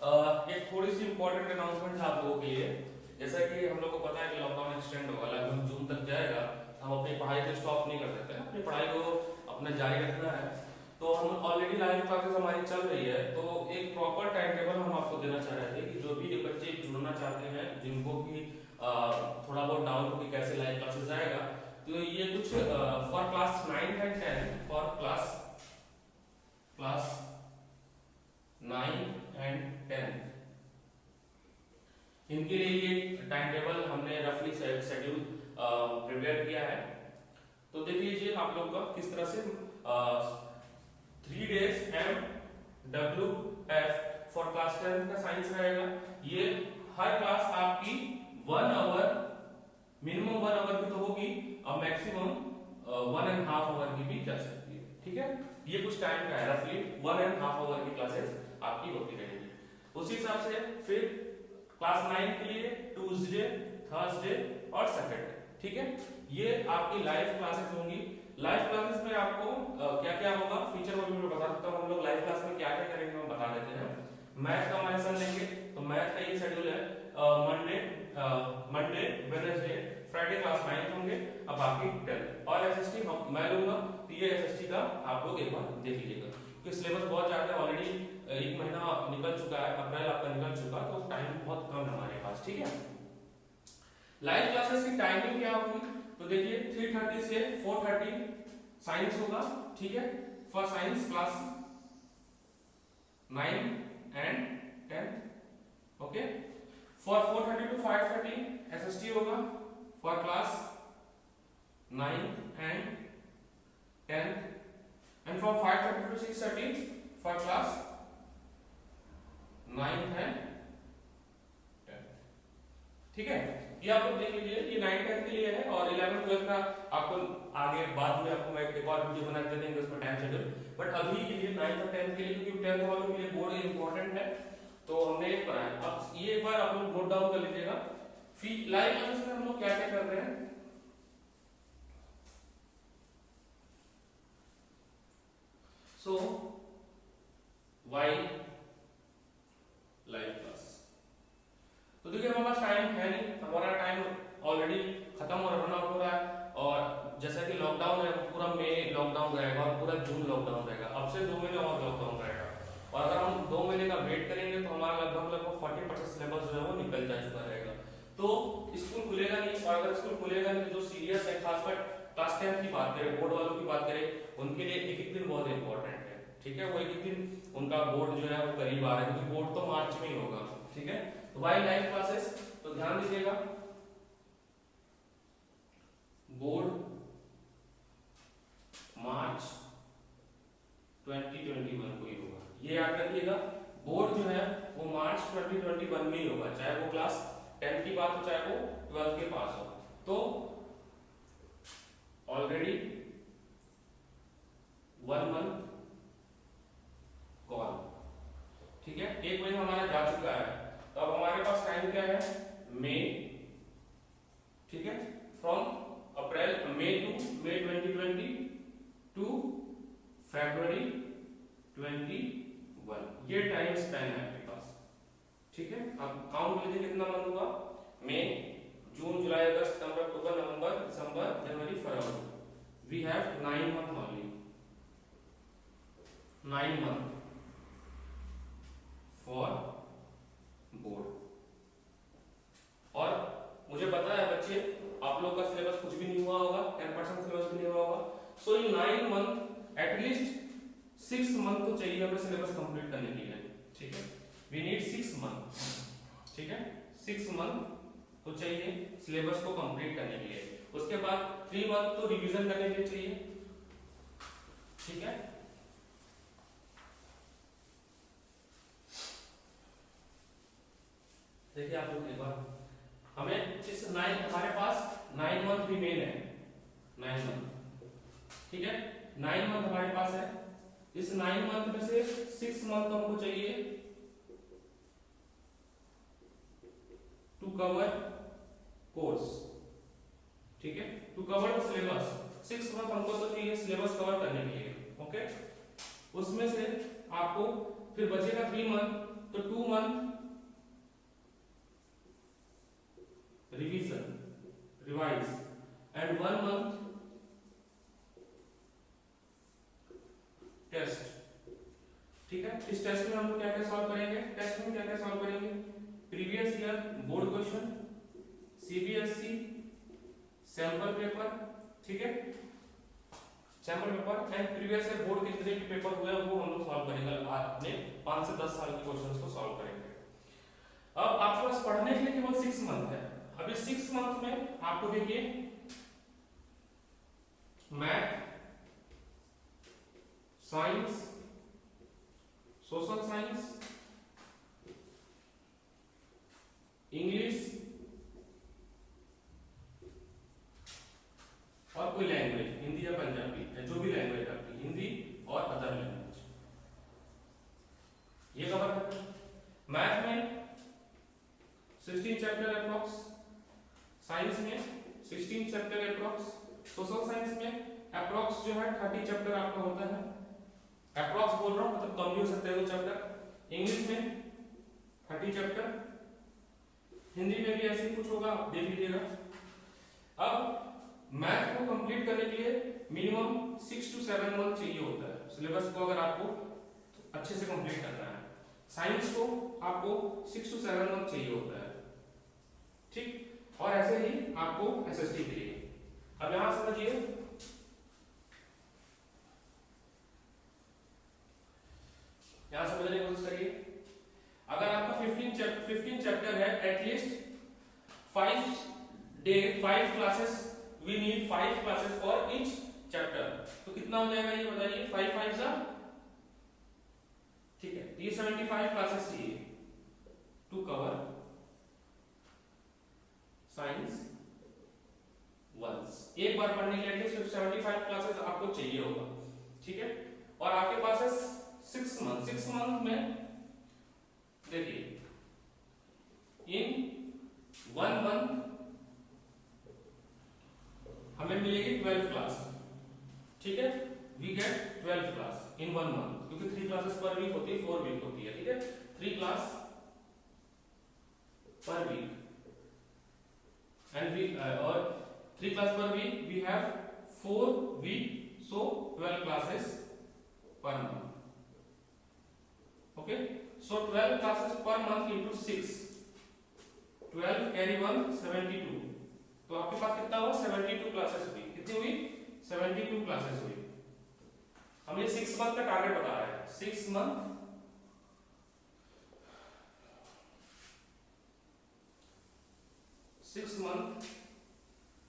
एक थोड़ी सी important announcement है आप लोगों के लिए। जैसा कि हम लोग को पता है कि लॉकडाउन एक्सटेंड होगा, लगभग जून तक जाएगा। हम अपनी पढ़ाई को स्टॉप नहीं कर सकते, अपनी पढ़ाई को अपना जारी रखना है। तो हम ऑलरेडी लाइव क्लासेस हमारी चल रही है, तो एक प्रॉपर टाइम टेबल हम आपको देना चाह रहे थे कि जो भी बच्चे जुड़ना चाहते हैं, जिनको भी थोड़ा बहुत डाउट हो कि कैसे लाइव क्लासेस जाएगा, तो ये कुछ for class 9 and 10, for class 9 and 10, इनके लिए ये टाइम टेबल हमने रफली शेड्यूल प्रिपेयर किया है। तो देख लीजिए आप लोग का किस तरह से 3 days MWF फॉर क्लास 10 का साइंस रहेगा। ये हर क्लास आपकी 1 आवर, मिनिमम 1 आवर की तो होगी और मैक्सिमम 1.5 आवर की भी जा सकती है। ठीक है, ये कुछ टाइम का है, रफली 1.5 आवर की क्लासेस आपकी होती रहेगी। उसी हिसाब से फिर क्लास 9 के लिए ट्यूसडे, थर्सडे और सैटरडे, ठीक है, ये आपकी लाइव क्लासेस होंगी। लाइव क्लासेस में आपको क्या क्या होगा, फीचर वो भी मैं बता देता हूँ। हम लोग लाइव क्लास में क्या क्या करेंगे हम बता देते हैं। मैथ का हमारे साथ लेंगे, तो मैथ का ये शेड्यूल है, मंडे वेडनेसडे फ्राइडे क्लास 9 होंगे, अब बाकी 10 और एसएसटी मैं लूंगा। तो ये एसएसटी का आप लोग एक बार देख लीजिएगा, क्योंकि सिलेबस बहुत ज्यादा है, ऑलरेडी 1 महीना निकल चुका है, अप्रैल आपका निकल चुका, तो टाइम बहुत कम है हमारे पास। ठीक है, लाइव क्लासेस की टाइमिंग क्या होगी, तो देखिए 3:30 से 4:30 साइंस होगा। ठीक है, for science class 9 and 10, okay. For 4:30 to 5:30 SST होगा for class 9 and 10, and from 5:30 to 6:30 for class 9 and 10। ठीक है, ये आप लोग देख लीजिए, ये 9 10 के लिए है, और 11 12 का आपको आगे बाद में आपको मैं एक और वीडियो बना के देंगे उसमें टाइम शेड्यूल। बट अभी के लिए 9 और 10 के लिए, क्योंकि 10th वालों के लिए बोर्ड इंपॉर्टेंट है, तो हमने ये बनाया। अब ये एक बार आप लोग नोट डाउन कर लीजिएगा। लाइव क्लासेस में हम लोग क्या क्या कर रहे हैं। सो वाई लाइव क्लास, तो देखिए हमारे पास टाइम है नहीं, हमारा टाइम ऑलरेडी खत्म हो रहा हो रहा है, और जैसा कि लॉकडाउन है, पूरा मई लॉकडाउन रहेगा और पूरा जून लॉकडाउन रहेगा। अब से 2 महीने और लॉकडाउन रहेगा, और अगर हम 2 महीने का वेट करेंगे तो हमारा लगभग 40% सिलेबस जो है वो निकल जा चुका रहेगा। तो स्कूल खुलेगा नहीं, और अगर स्कूल खुलेगा नहीं तो जो सीरियस है, खासकर क्लास 10 की बात करें, बोर्ड वालों की बात करें, उनके लिए एक एक दिन बहुत इंपॉर्टेंट है। ठीक है, वो एक एक दिन उनका बोर्ड जो है वो करीब आ रहा है, क्योंकि बोर्ड तो मार्च में ही होगा। ठीक है, तो वाई लाइव क्लासेस, तो ध्यान दीजिएगा, बोर्ड मार्च 2021 को ही होगा, ये याद रखिएगा। बोर्ड जो है वो मार्च 2021 में ही होगा, चाहे वो क्लास 10 की बात हो चाहे वो 12 के पास हो। तो ऑलरेडी 1 मंथ कॉल, ठीक है, 1 महीना हमारा जा चुका है, तो अब हमारे पास टाइम क्या है, मई, ठीक है, फ्रॉम अप्रैल मई 2020 टू फरवरी 21, ये टाइम स्पैन है आपके पास। ठीक है, अब काउंट लीजिए कितना मंथ हुआ, मई, जून, जुलाई, अगस्त, सितंबर, अक्टूबर, नवंबर, दिसंबर, जनवरी, फरवरी। We have 9 month only, 9 month for board. और मुझे पता है बच्चे, आप लोग का सिलेबस कुछ भी नहीं हुआ होगा, 10% सिलेबस भी नहीं हुआ होगा। सो इन 9 मंथ एटलीस्ट 6 मंथ तो चाहिए हमें सिलेबस कंप्लीट करने के लिए। ठीक है, वी नीड 6 मंथ, ठीक है, 6 मंथ तो चाहिए सिलेबस को कंप्लीट करने के लिए। उसके बाद 3 मंथ तो रिवीजन करने के लिए चाहिए। ठीक है, देखिए आप लोग एक बार, हमें इस 9, हमारे पास 9 मंथ रिमेन है, 9 मंथ, ठीक है, 9 मंथ हमारे पास है। इस 9 मंथ में से 6 मंथ हमको चाहिए टू कवर कोर्स। ठीक है, to cover the syllabus, 6 month हमको तो चाहिए सिलेबस कवर करने के लिए। ओके, उसमें से आपको फिर बचेगा 3 मंथ तो 2 month revision revise and 1 month test. ठीक है, इस टेस्ट में हम लोग क्या क्या सॉल्व करेंगे? टेस्ट में क्या क्या सॉल्व करेंगे? Previous year board question, CBSE sample paper, ठीक है, sample paper and previous year board के जितने भी पेपर हुए हैं वो हम लोग सॉल्व करेंगे। अपने 5 से 10 साल के क्वेश्चंस को सॉल्व करेंगे। अब आपके पास पढ़ने के लिए केवल 6 मंथ है। अभी 6 मंथ में आपको देखिए math, science, social science, English और कोई लैंग्वेज, हिंदी या पंजाबी या जो भी लैंग्वेज आपकी, हिंदी और अदर लैंग्वेज, ये कवर करते हैं। मैथ में 16 चैप्टर अप्रॉक्स, साइंस में 16 चैप्टर अप्रॉक्स, सोशल साइंस में अप्रॉक्स जो है 30 चैप्टर आपका होता है। अप्रॉक्स बोल रहा हूं, मतलब कम भी हो सकते हैं 2 चैप्टर। इंग्लिश में 30 चैप्टर, हिंदी में भी ऐसे ही कुछ होगा, आप देख लीजिएगा। अब मैथ को कंप्लीट करने के लिए मिनिमम 6 to 7 मंथ चाहिए होता है सिलेबस को, अगर आपको अच्छे से कंप्लीट करना है। साइंस को आपको 6 to 7 मंथ चाहिए होता है, ठीक, और ऐसे ही आपको एसएसटी के लिए। अब यहां समझिए, यहां समझने की कोशिश करिए। अगर आपका 15 चैप्टर है, at least 5 classes, we need 5 classes for each chapter. तो कितना हो जाएगा ये बताइए? 5 5 जा, ठीक है, ये 75 क्लासेस चाहिए टू कवर साइंस वंस। एक बार पढ़ने के लिए सिर्फ 75 क्लासेस आपको चाहिए होगा, ठीक है। और आपके पास है 6 मंथ। 6 मंथ में देखिए, इन 1 मंथ हमें मिलेगी 12 क्लास, ठीक है, we get 12 class in 1 month, क्योंकि 3 क्लासेस पर वीक होती है, 4 वीक होती है, ठीक है, 3 class per week and we और 3 class per week, we have 4 week, so 12 classes per month, okay. So 12 classes per month into 6, 12 carry 1 72, तो आपके पास कितना हुआ? 72 क्लासेस हुई। कितनी हुई? 72 क्लासेस हुई। हम ये 6 मंथ का टारगेट बता रहे हैं, 6 मंथ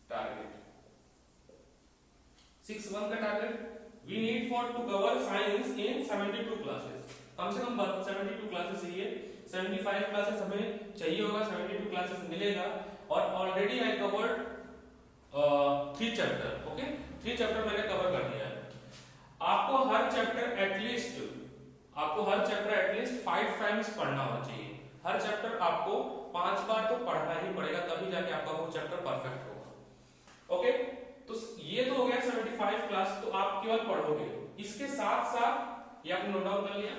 टारगेट, 6 मंथ का target we need for to cover science in 72 classes. कम से कम 72 क्लासेस चाहिए, 75 क्लासेस हमें चाहिए होगा, 72 क्लासेस मिलेगा। और already I covered 3 chapter, okay, 3 chapter मैंने कवर कर दिया है। आपको हर चैप्टर एटलीस्ट 5 टाइम्स पढ़ना होना चाहिए। हर चैप्टर आपको 5 बार तो पढ़ना ही पड़ेगा, तभी जाके आपका वो चैप्टर परफेक्ट होगा, ओके। तो ये तो हो गया 75 क्लास, तो आप केवल पढ़ोगे। इसके साथ साथ ये आपने नोट डाउन कर लिया,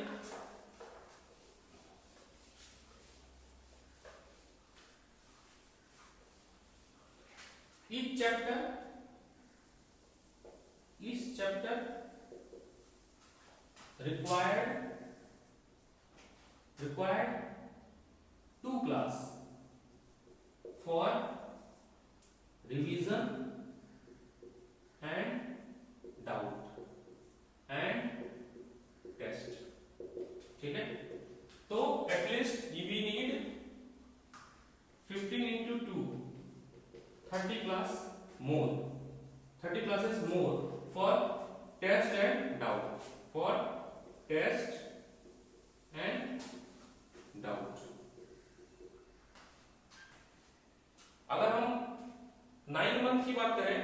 each chapter required 2 class for revision and doubt and test, ठीक है। तो at least we need 15 into 2 30 class more, 30 classes more for test and doubt, for test and doubt। अगर हम 9 मंथ की बात करें,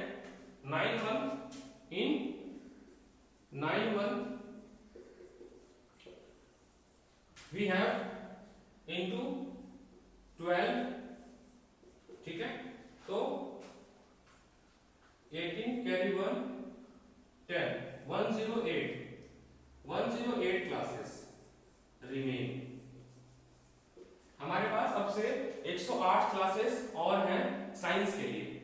9 month, in 9 month we have into 12, ठीक है, तो 18 कैरी 1 10 108 क्लासेस रिमेन, 108 क्लासेस और हैं साइंस के लिए,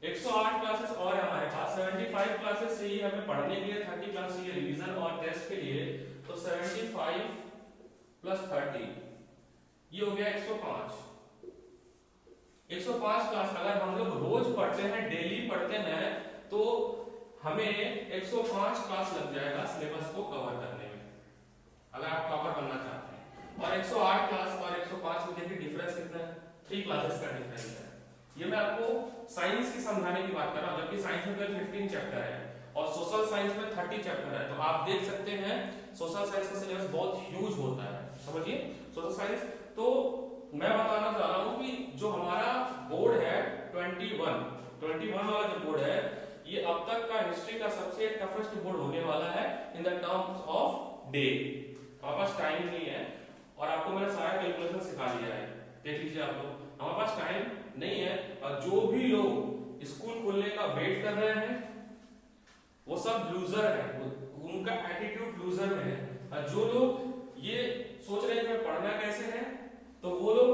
108 क्लासेस और है हमारे पास। 75 क्लासेस चाहिए हमें पढ़ने के लिए, 30 क्लास चाहिए रिवीजन और टेस्ट के लिए। तो 75 प्लस 30 ये हो गया 105। 105 क्लास अगर हम लोग रोज पढ़ते हैं, डेली पढ़ते हैं, तो हमें 105 क्लास लग जाएगा सिलेबस को कवर करने में, अगर आप टॉपर बनना चाहते हैं। और 108 क्लास और 105 में देखिए डिफरेंस कितना है, 3 क्लासेस का डिफरेंस है। ये मैं आपको साइंस की समझाने की बात कर रहा हूं, जबकि साइंस में केवल 15 चैप्टर है और सोशल साइंस में 30 चैप्टर है। तो आप देख सकते हैं सोशल साइंस का सिलेबस बहुत ह्यूज होता है, समझिए सोशल साइंस। तो मैं बताना चाह रहा हूं कि जो हमारा बोर्ड है 21 वाला जो बोर्ड है, ये अब तक का हिस्ट्री का सबसे टफेस्ट बोर्ड होने वाला है in the terms of day. हमारे पास टाइम नहीं है और आपको मैंने सारा कैलकुलेशन सिखा दिया है, देख लीजिए आप लोग, हमारे पास टाइम नहीं है। और जो भी लोग स्कूल खोलने का वेट कर रहे हैं वो सब लूजर है, उनका एटीट्यूड लूजर में है। और जो लोग ये सोच रहे हैं कि पढ़ना कैसे है, तो वो लोग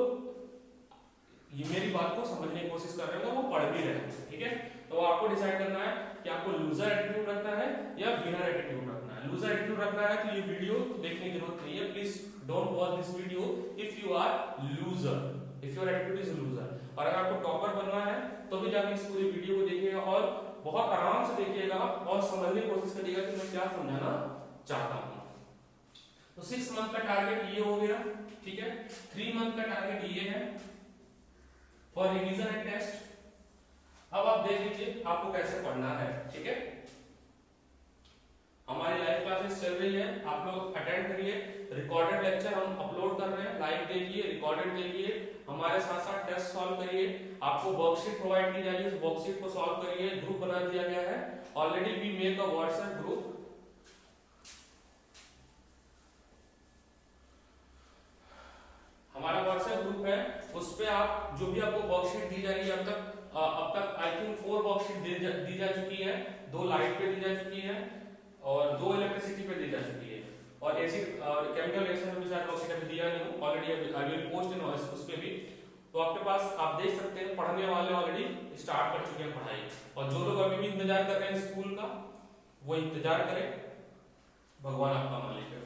ये मेरी बात को समझने की कोशिश कर रहे हैं, वो पढ़ भी रहे हैं, ठीक है। तो आपको डिसाइड करना है कि आपको लूजर एटीट्यूड रखना है या विनर एटीट्यूड रखना है। लूजर एटीट्यूड रखना है तो ये वीडियो देखने की जरूरत नहीं है, please don't watch this video if you are loser, if your attitude is loser. और अगर आपको टॉपर बनना है तो भी जाके इस पूरी वीडियो को देखिएगा और बहुत आराम से देखिएगा और समझने की कोशिश करिएगा कि मैं क्या समझाना चाहता हूं। तो 6 मंथ का टारगेट ये हो गया, ठीक है। 3 मंथ का टारगेट ये है फॉर रिवीजन एंड टेस्ट। अब आप देख लीजिए आपको कैसे पढ़ना है, ठीक है। हमारी लाइव क्लासेस चल रही है, आप लोग अटेंड करिए। रिकॉर्डेड लेक्चर हम अपलोड कर रहे हैं, लाइव देखिए, रिकॉर्डेड देखिए, हमारे साथ साथ टेस्ट सॉल्व करिए। आपको वर्कशीट प्रोवाइड की जाएगी, उस वर्कशीट को सॉल्व करिए। ग्रुप बना दिया गया है already, we make a WhatsApp group. हमारा व्हाट्सएप ग्रुप है, उस पे आप जो भी आपको वर्कशीट दी जाएगी, अब तक आई थिंक 4 वर्कशीट दी जा चुकी है, 2 लाइट पे दी जा चुकी है और 2 इलेक्ट्रिसिटी पे दी जा चुकी है। और एसिड और केमिकल रिएक्शन में भी शायद वर्कशीट अभी दिया नहीं हूं, ऑलरेडी आई विल पोस्ट इन उस पे भी। तो आपके पास आप देख सकते हैं पढ़ने वाले ऑलरेडी स्टार्ट कर चुके हैं पढ़ाई, और जो लोग अभी भी इंतजार कर रहे हैं स्कूल का वो इंतजार करें, भगवान आपका मालिक है।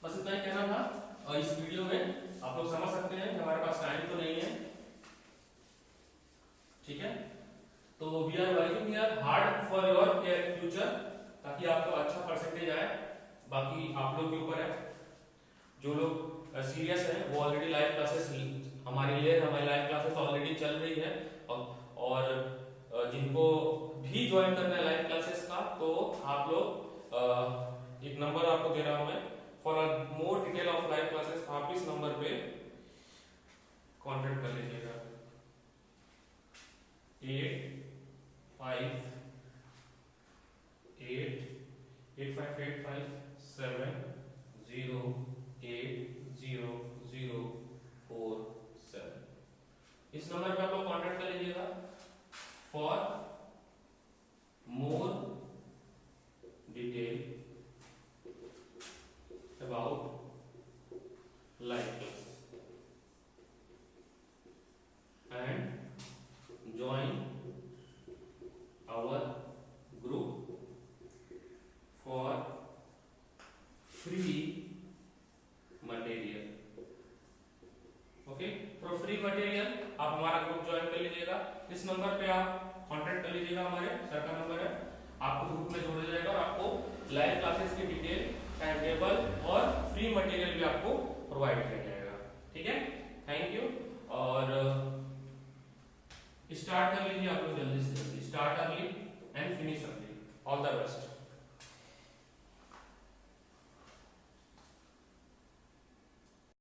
बस इतना ही कहना था। और इस वीडियो में आप लोग समझ सकते हैं कि हमारे पास टाइम तो नहीं है, ठीक है। तो we are working here hard for your future, ताकि आपको अच्छा परसेंटेज आए। बाकी आप लोग के ऊपर है। जो लोग सीरियस है वो ऑलरेडी लाइव क्लासेस हमारी लाइव क्लासेस ऑलरेडी चल रही है, और जिनको भी ज्वाइन करना है लाइव क्लासेस का, तो आप लोग एक नंबर आपको दे रहा हूं मैं, for more detail of live classes आप इस नंबर पे कांटेक्ट कर लीजिएगा। 855857080047। इस नंबर पे आप लोग कांटेक्ट कर लीजिएगा for more detail about live class and join our group for free material। Okay, for free material आप हमारा ग्रुप ज्वाइन कर लीजिएगा। इस नंबर पे आप कांटेक्ट कर लीजिएगा, हमारे सर का नंबर है, आपको ग्रुप में जोड़ा जाएगा और आपको लाइव क्लासेस की डिटेल, टाइम टेबल और फ्री मटेरियल भी आपको प्रोवाइड किया जाएगा, ठीक है। Thank you. और स्टार्ट कर लीजिए आप लोग जल्दी से जल्दी, start early and finish early. All the best.